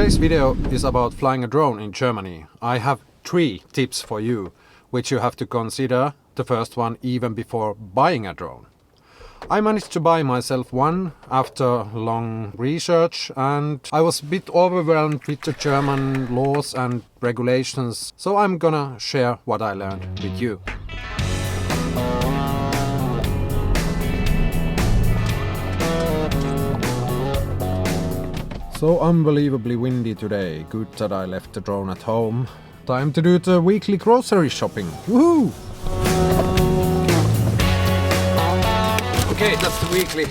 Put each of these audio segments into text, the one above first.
Today's video is about flying a drone in Germany. I have 3 tips for you, which you have to consider, the first one even before buying a drone. I managed to buy myself one after long research, and I was a bit overwhelmed with the German laws and regulations, so I'm gonna share what I learned with you. So unbelievably windy today. Good that I left the drone at home. Time to do the weekly grocery shopping. Woohoo! Okay, that's the weekly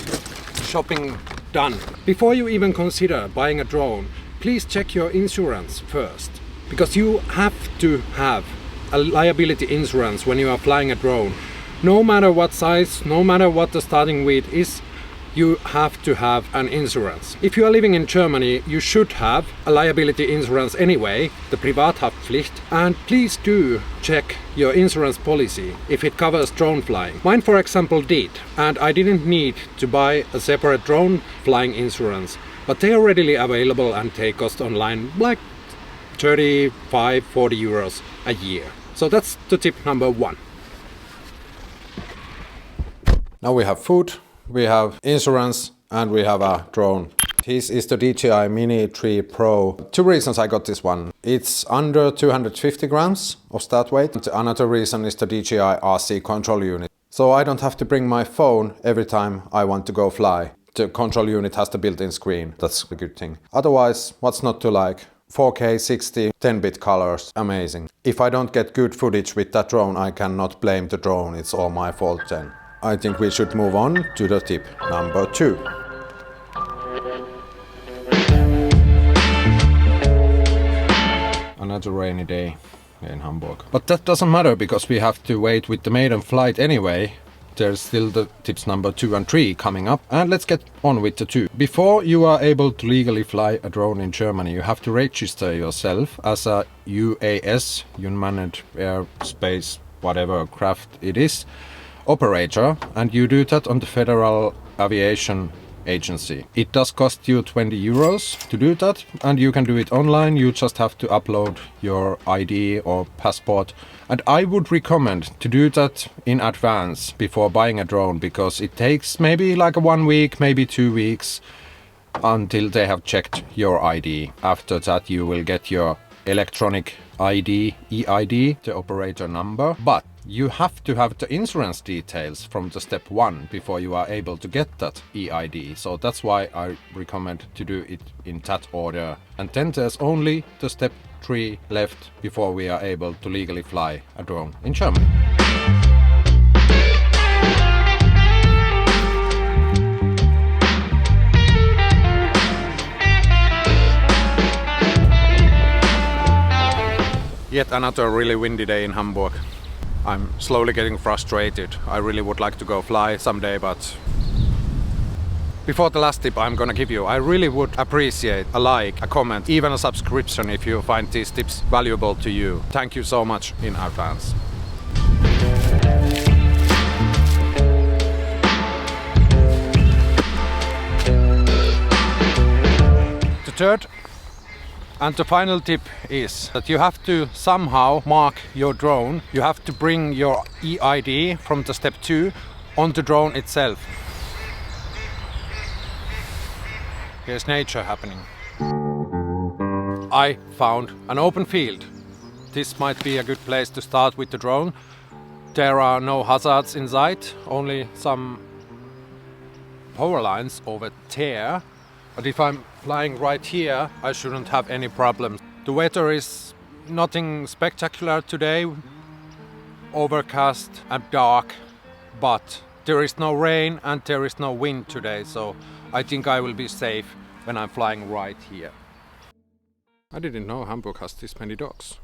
shopping done. Before you even consider buying a drone, please check your insurance first. Because you have to have a liability insurance when you are flying a drone. No matter what size, no matter what the starting weight is, you have to have an insurance. If you are living in Germany, you should have a liability insurance anyway, the Privathaftpflicht, and please do check your insurance policy if it covers drone flying. Mine, for example, did, and I didn't need to buy a separate drone flying insurance, but they are readily available and they cost online like 35-40 euros a year. So that's the tip number 1. Now we have food, we have insurance, and we have a drone. This is the DJI Mini 3 Pro. 2 reasons I got this one. It's under 250 grams of start weight. And another reason is the DJI RC control unit. So I don't have to bring my phone every time I want to go fly. The control unit has the built-in screen. That's a good thing. Otherwise, what's not to like? 4K 60 10-bit colors, amazing. If I don't get good footage with that drone, I cannot blame the drone. It's all my fault then. I think we should move on to the tip number 2. Another rainy day in Hamburg. But that doesn't matter because we have to wait with the maiden flight anyway. There's still the tips number 2 and 3 coming up. And let's get on with the 2. Before you are able to legally fly a drone in Germany, you have to register yourself as a UAS, Unmanned Airspace, whatever craft it is, operator, and you do that on the Federal Aviation Agency. It does cost you 20 euros to do that, and you can do it online. You just have to upload your ID or passport, and I would recommend to do that in advance before buying a drone, because it takes maybe like 1 week, maybe 2 weeks until they have checked your ID. After that you will get your electronic ID, EID, the operator number, but you have to have the insurance details from the step 1 before you are able to get that EID. So that's why I recommend to do it in that order. And then there's only the step 3 left before we are able to legally fly a drone in Germany. Yet another really windy day in Hamburg. I'm slowly getting frustrated. I really would like to go fly someday, but before the last tip I'm gonna give you, I really would appreciate a like, a comment, even a subscription if you find these tips valuable to you. Thank you so much in advance. The third and the final tip is that you have to somehow mark your drone. You have to bring your EID from the step 2 on the drone itself. Here's nature happening. I found an open field. This might be a good place to start with the drone. There are no hazards in sight, only some power lines over there. But if I'm flying right here, I shouldn't have any problems. The weather is nothing spectacular today, overcast and dark, but there is no rain and there is no wind today, so I think I will be safe when I'm flying right here. I didn't know Hamburg has this many dogs.